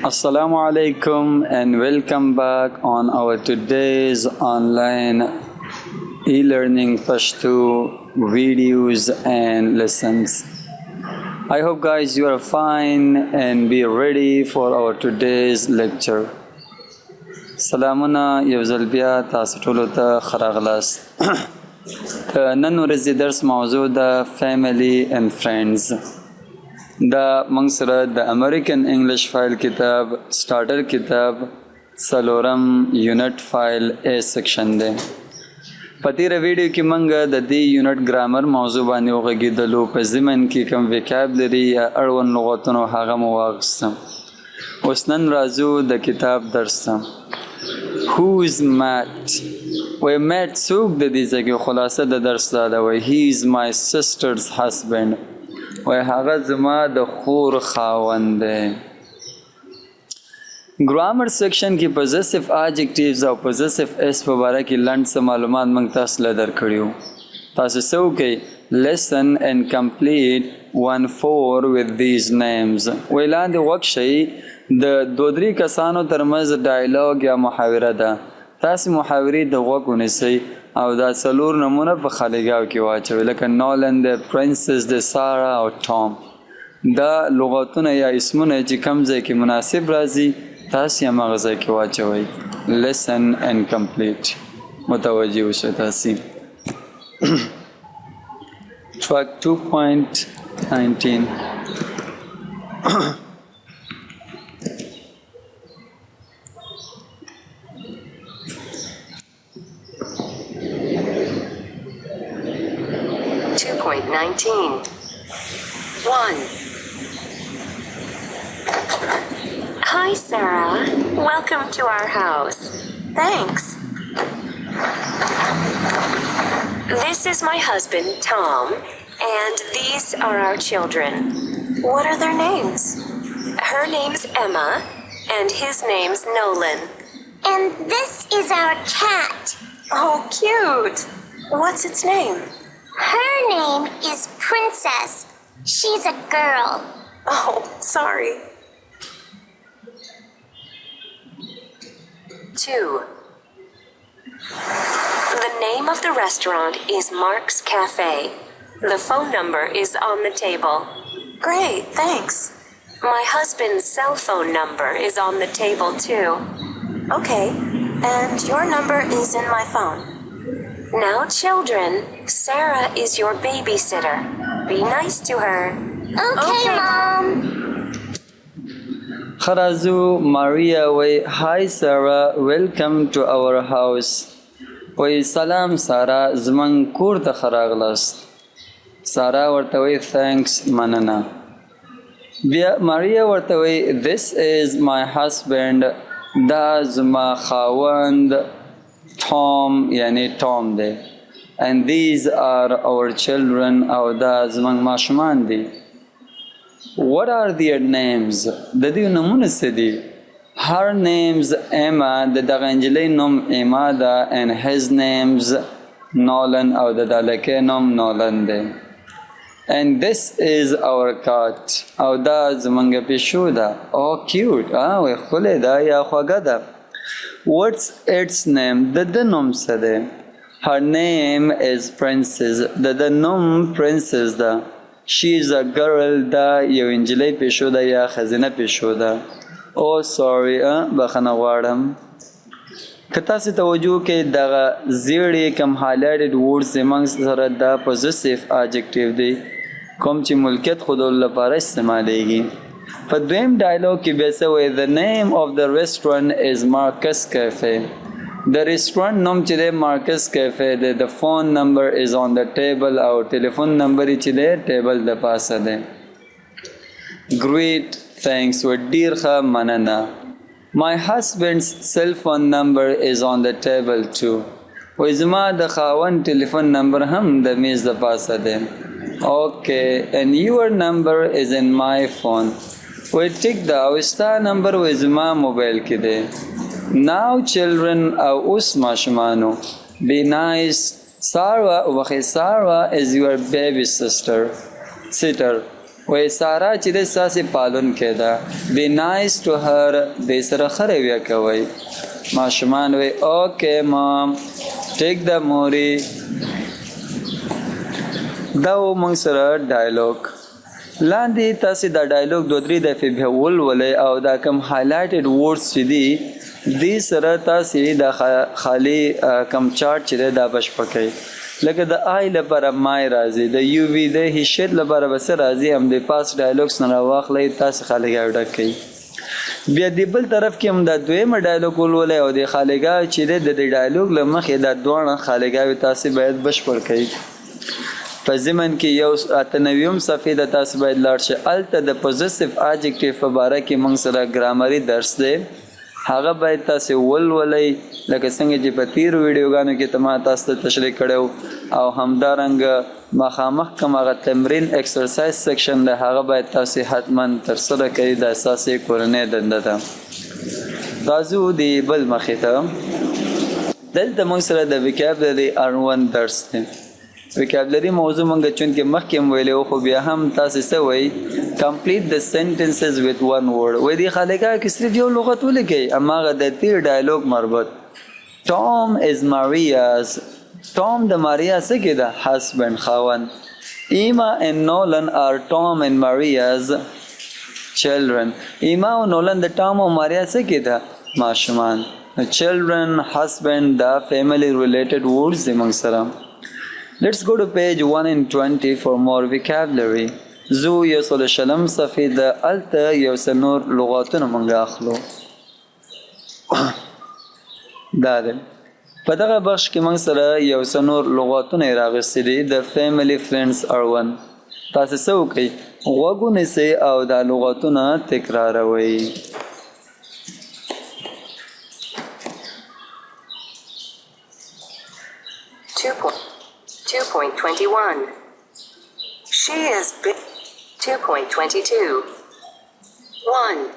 Assalamu alaikum and welcome back on our today's online e-learning Pashto videos and lessons. I hope guys you are fine and be ready for our today's lecture. Salamuna yawzal bia taasi tolo ta kharaglas. نن ورځې درس موضوع ده family and friends. دا موږ سره د امریکن انګلیش فایل کتاب سٹارټر کتاب څلورم یونټ فایل A سیکشن دی. په تېره ویډیو کې موږ د دې یونټ ګرامر موضوع باندې وغږېدلو، په ضمن کې کوم ویکابلري یا اړوند لغتونه هغه مو واخیستم. اوس نن راځو د کتاب درس ته. Who is Matt؟ وایي میټ څوک د دې ځای کې خلاصه د درس دا ده، وایي he is my sister's husband. وای هغه زما د خور خاوند دی. ګرامر سیکشن کې پوزیسیو اډجکټیوز او پوزیسیو اس په باره کې لنډ څه معلومات موږ تاسو له درکړي. تاسو څه وکئ listen and complete 1-4 with these names. وای لاندې غوږ شئ، د دوه درې کسانو ترمنځ ډایلاګ یا محاوره ده. تاسو محاورې د غوږ ونیسئ او دا څلور نمونه په خالیګاو کې واچوي، لکه نولن د پرنسس د سارا او ټام. دا لغتونه یا اسمونه چې کوم ځای کې مناسب راځي تاسو یې هماغه ځای کې واچوئ. listen and complete. متوجه اوسئ تاسې. track 2.19 19. 1. Hi, Sarah. Welcome to our house. Thanks. This is my husband, Tom, and these are our children. What are their names? Her name's Emma, and his name's Nolan. And this is our cat. Oh, cute. What's its name? Her name is Princess. She's a girl. Oh, sorry. 2. The name of the restaurant is Mark's Cafe. The phone number is on the table. Great, thanks. My husband's cell phone number is on the table too. Okay, and your number is in my phone. Now, children, Sarah is your babysitter. Be nice to her. Okay, Mom. خرازو ماریا وی hi Sarah, welcome to our house. وی سلام سارا، زمون کور ته خراغلاست. سارا ورته وی thanks، مننه. بیا ماریا ورته وی this is my husband، دا زما خاوند Tom یعنی ټام دی. and these are our children او دا زمونږ ماشومان دي. what are their names؟ د دوی نومونه څه دي؟ her name's Emma، د دغه نجلۍ نوم ایما ده. and his name's Nolan، او د هلکۍ نوم نولن دی. and this is our cat، او دا زمونږ پیشو ده. oh cute، وی ښکلې ده یا خوږه ده. what's its name؟ د نوم څه دی؟ her name is Princess، د نوم Princess ده. she is a girl، دا یو انجلۍ پیشو ده یا ښځینه پیشو ده. oh sorry، بخښنه غواړم. که تاسې توجه کوئ دغه زیړې کم highlighted words زموږ سره دا possessive adjective دی کوم چې ملکیت ښودلو لپاره استعمالیږي. په دویم ډایلاګ کې بیا څه وایي the name of the restaurant is Marcus Cafe. د ریسټورانټ نوم چې دی مارکس کیفے دی. the phone number is on the table، او ټلیفون نمبر چې دی ټیبل د پاسه دی. great thanks، و ډیر ښه مننه. my husband's cell phone number is on the table too، و زما د خاوند ټلیفون نمبر هم د میز د پاسه دی. okay and your number is in my phone، و ټیک ده او ستا نمبر و زما موبایل کې دی. now children، او اوس ماشومانو be nice. Sarah is your baby sister. وای سارا چې د ساسې پالون کې ده بی نایس ټو هر دې سره ښه رویه کوئ ماشومان وای اوکې مام ټیک د موري دا و موږ سره ډایلوګ لاندې تاسې دا ډایلوګ 2-3 دفعې بیا ولولئ او دا کم هایلایټډ ورډز چې دي دې سره تاسې دا خالي کم چارټ چې دی دا بشپړ کړئ لکه د آی لپاره مای راځي د یو وی د هیشت لپاره بس راځي هم د پاس ډایلوګس نه راواخلئ تاسې خالیګاه ډک کړئ بیا د بل طرف کې هم دا دویمه ډایلوګ ولولئ او د خالیګاه چې دی د دې ډایلوګ له مخې دا دواړه خالیګاوې تاسې باید بشپړ کړئ په ضمن کې یو 98 صفحې د تاسو باید لاړ شئ هلته د پوزیسیو اډجکټیو په باره کې موږ سره ګرامري درس دی هغه باید تاسې ولولئ لکه څنګه چې په تیرو ویډیوګانو کې ما تاسو ته تشریح کړی او همدارنګه مخامخ کوم هغه تمرین ایکسرسایز سیکشن دی هغه باید تاسې حتما ترسره کړئ دا ستاسې کورنۍ دنده ده راځو د بل مخې ته دلته موږ سره د وکیبلري اړوند درس دی وکیبلري موضوع مونږ چونکې مخکې هم ویلی خو بیا هم تاسې څه وایي کمپلیټ د سینټنسز ویت ون ورډ وایي دې خالیګاه کې صرف یو لغت ولیکئ هماغه د تیر ډایلوګ مربوط ټام از ماریاز ټام د ماریا څه کې ده هسبنډ خاوند ایما and نولن are Tom and Maria's children ایما او نولن د ټام او ماریا څه کې ده ماشومان children husband دا family related words دی موږ سره Let's go to page 120 for more vocabulary. زو یو سل شلم صفحې د الته یو څه نور لغاتونه موږ اخلو دا دی په دغه بخش کې موږ سره یو څه نور لغاتونه یې راغوستي دي د فیملی فرینډز اړوند تاسې څه وکړئ غوږ ونیسئ او دا لغاتونه تکراروئ 2.21. She is big. 2.22. 1.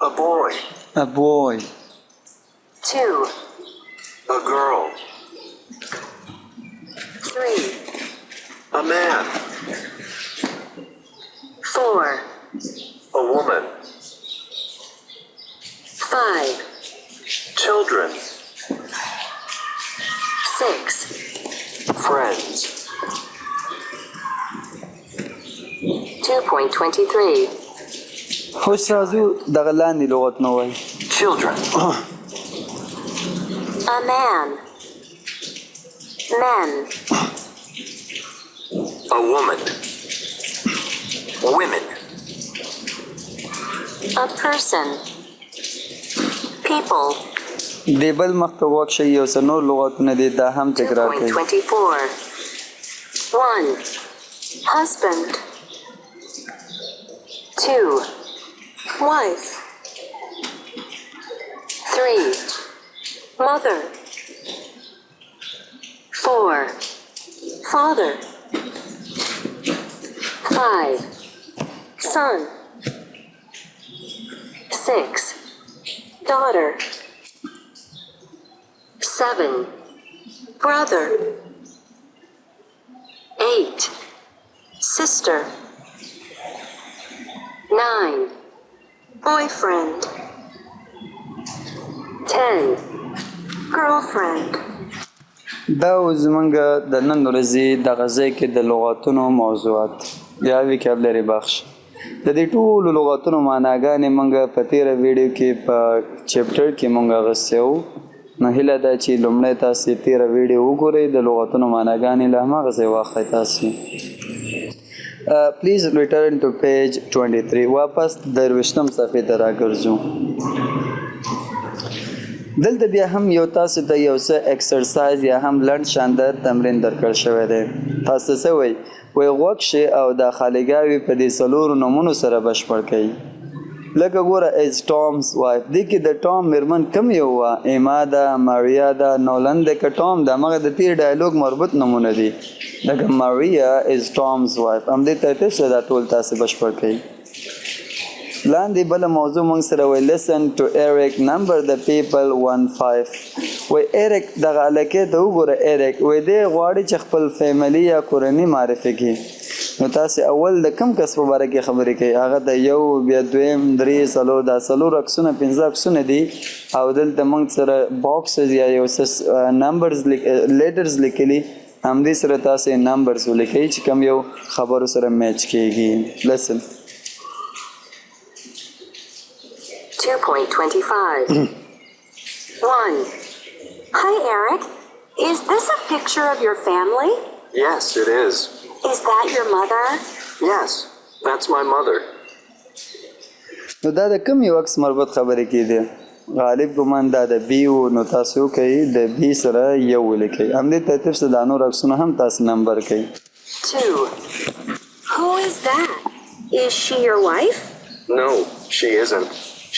A boy. A boy. 2. A girl. 3. A man. 4. A woman. 5. Children. 6. Friends. 2.23. خوش راځو دغه لاندې لغتونه وایي Children. A man. Men. A woman. Women. A person. People. د بل مخ ته غوږ شئ یو څه نور لغتونه دي دا هم تکرار کړئ 2.24. 1. Husband. 2. Wife. 3. Mother. 4. Father. 5. Son. 6. Daughter. 7. Brother. 8. Sister. 9. Boyfriend. 10. Girlfriend. دا زمونږ د نن ورځې دغه ځای کې د لغاتونو موضوعات یا ویکابلري بخش د دې ټولو لغاتونو معناګانې موږ په تیره ویډیو کې په چپټر کې موږ اخیستی وو نو هیله ده چې لومړی تاسې تیره ویډیو وګورئ د لغاتونو معناګانې له هماغه ځای واخلئ تاسې پلیز ریټرن ټو پیج 23 واپس درویشتم صفحې ته راګرځو دلته بیا هم یو تاسو ته یو څه ایکسرسایز یا هم لنډ شاندار تمرین درکړل شوی دی تاسو څه وایي وایي غوږ شئ او دا خالیګاوې په دې څلورو نومونو سره بشپړ کړئ لکه ګوره از ټامز وایف دې کې د ټام میرمن کوم یو وه ایما ده ماریا ده نولن ده که ټام ده همغه د تیر ډایلوګ مربوط نومونه دي لکه ماریا از ټامز وایف همدې ترتیب سره دا ټول تاسې بشپړ کړئ لاندې بله موضوع موږ سره وایي listen to Eric number the people 1-5 وایي ایرک دغه هلکې ته وګوره ایرک وایي دی غواړي چې خپل فیملي یا کورني معرفي کړي نو تاسې اول د کم کس په باره کې خبرې کوي هغه د یو بیا دویم درې څلور دا څلور عکسونه پنځه عکسونه دي او دلته موږ سره باکسز یا یو څه نمبرز لیټرز لیکلي همدې سره تاسې نمبرز ولیکئ چې کوم یو خبرو سره میچ کیږي. لسن 2.25 1. Hi, Eric. Is this a picture of your family? Yes, it is. Is that your mother? Yes, that's my mother. نو دا د کوم یو عکس مربوط خبرې کېدی غالب ګمان دا د بي و نو تاسو کوئ د بي سره یو ولیکئ همدې ترتیب سره دا نور عکسونه هم تاسو نمبر کوئ. 2. Who is that? Is she your wife? No, she isn't.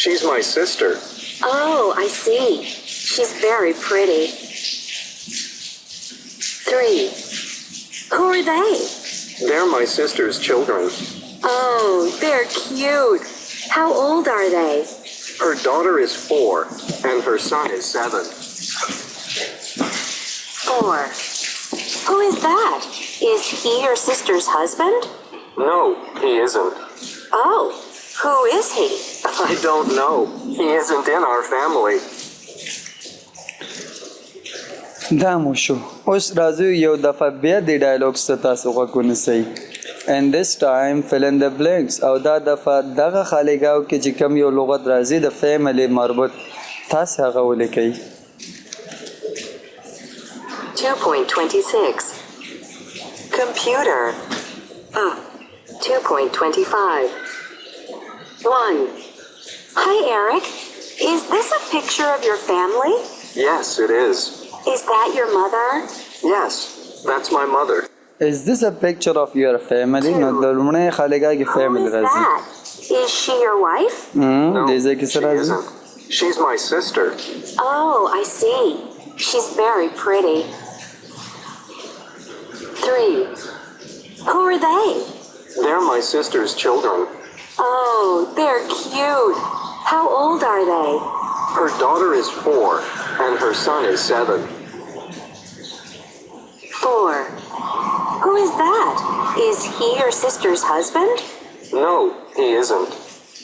She's my sister. Oh, I see. She's very pretty. 3. Who are they? They're my sister's children. Oh, they're cute. How old are they? Her daughter is 4, and her son is 7. 4. Who is that? Is he your sister's husband? No, he isn't. Oh, who is he? I don't know. He isn't in our family. دا مو شو اوس راځو یو دفعه بیا د ډایلوګ څخه تاسو غوږ ونیسئ. and this time fill in the blanks او دا دفعه دغه خالیګاو کې چې کوم یو لغت راځي د فیملی مربوط تاسو هغه ولیکئ. 2.26 Computer 2.25 1. Hi, Eric. Is this a picture of your family? Yes, it is. Is that your mother? Yes, that's my mother. Is this a picture of your family? نو د لومړنۍ خالیګا کې Who فیملی is راځي. that? Is she your wife? No, دې ځای کې she څه راځي؟ isn't. She's my sister. Oh, I see. She's very pretty. 3. Who are they? They're my sister's children. Oh, they're cute. How old are they? Her daughter is 4, and her son is 7. 4. Who is that? Is he your sister's husband? No, he isn't.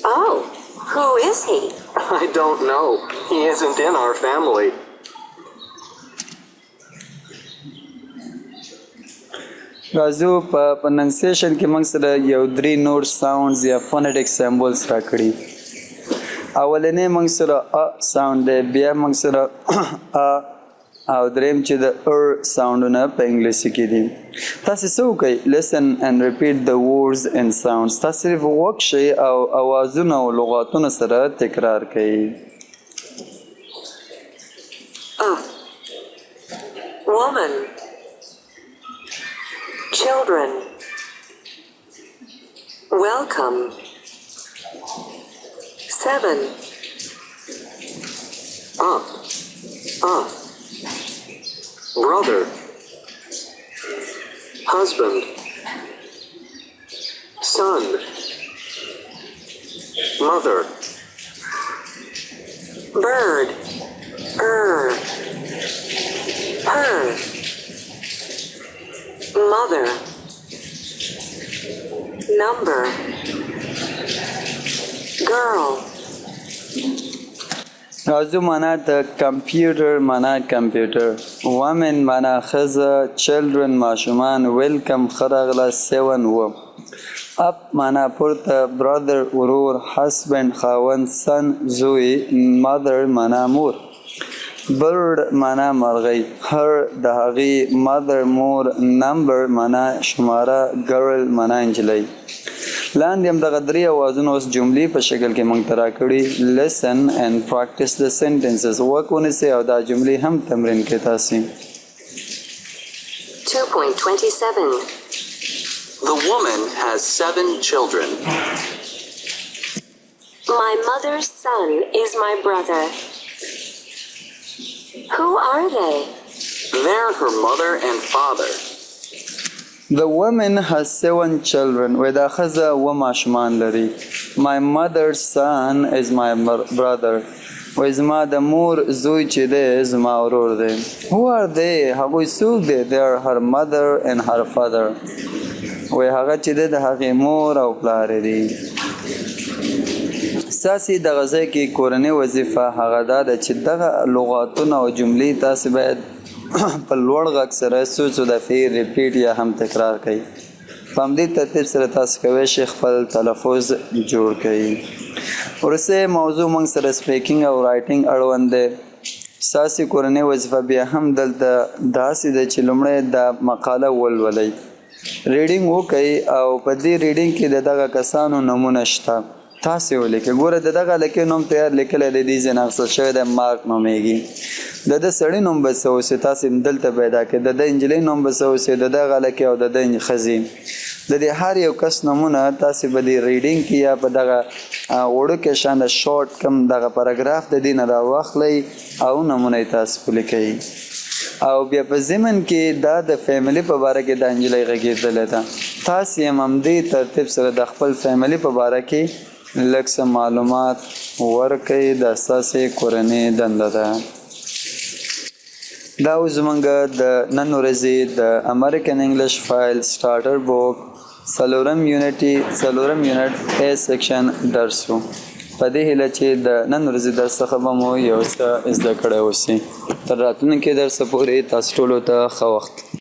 Oh, who is he? I don't know. He isn't in our family. راځو په پرننسیشن کې موږ سره یو درې نور ساوندز یا فونیټک سمبولز راکړي. اولنې موږ سره ا ساوند دی بیا موږ سره او دریم چې د ساوندونه په انګلیسي کې دي. تاسو څه وکئ listen and repeat the words and sounds. تاسو صرف وک شئ او اوازونه او لغاتونه سره تکرار کړئ. Woman. Children. Welcome. 7. Brother. Husband. Son. Mother. Bird. Her. Mother. Number. Girl. راځو معنا د کمپیوټر معنا کمپیوټر. women معنا ښځه. children ماشومان. welcome ښه راغلاست. 7 و. up معنا پورته. brother ورور. husband خاوند. son زوی. mother معنا مور. bird معنا مرغۍ. her د هغې. mother مور. number معنا شماره. girl معنا نجلۍ. لاندې هم دغه درې اوازونه اوس جملې په شکل کې موږ ته راکړي. listen and practice the sentences. وک ونیسئ او دا جملې هم تمرین کړئ تاسې. 2.27 The woman has 7 children. My mother's son is my brother. Who are they? They're her mother and father. The woman has 7 children. و دا ښځه 7 ماشومان لري. My mother's son is my brother. و زما د مور زوی چې دی زما ورور دی. Who are they? هغوی څوک دی؟ They are her mother and her father. وایي هغه چې دی د هغې مور او پلار دی. ستاسې دغه ځای کې کورنۍ وظیفه هغه دا ده چې دغه لغاتونه او جملې تاسې باید په لوړ غږ سره څو دفعې ریپیټ یا هم تکرار کړئ. په همدې ترتیب سره تاسو کولی شئ خپل تلفظ جوړ کړئ. وروستی موضوع موږ سره سپیکینګ او رایټینګ اړوند دی. ستاسې کورنۍ وظیفه بیا هم دلته داسې ده چې لومړی دا مقاله ولولئ، ریډینګ وکړئ او په دې ریډینګ کې د دغه کسانو نومونه شته، تاسې ولیکئ. ګوره د دغه هلکې نوم تیار لیکلی دی، دې ځای نه اخیستل شوی دی، مارک نومیږي. د ده سړي نوم به څه اوسي تاسې دلته پیدا کړئ، د ده نجلۍ نوم به څه اوسي، د دغه هلکې او د ده ښځې. د دې هر یو کس نومونه تاسې به دې ریډینګ کې یا په دغه وړوکی شان د شارټ کم دغه پاراګراف د دې نه راواخلئ او نومونه یې تاسې ولیکئ. او بیا په ضمن کې دا د فیملی په باره کې دا نجلۍ غږېدلې ده، تاسې هم همدې ترتیب سره د خپل فیملی په باره کې لږ څه معلومات ورکئ. دا ستاسې کورنۍ دنده ده. دا اوس زموږ د نن ورځې د امریکن انګلیش فایل سټارټر بوک څلورم یونټ A سیکشن درس و. په دې هیله چې د نن ورځې درس څخه به مو یو څه زده کړی اوسي. تر راتلونکي درسه پورې تاسو ټولو ته ښه وخت.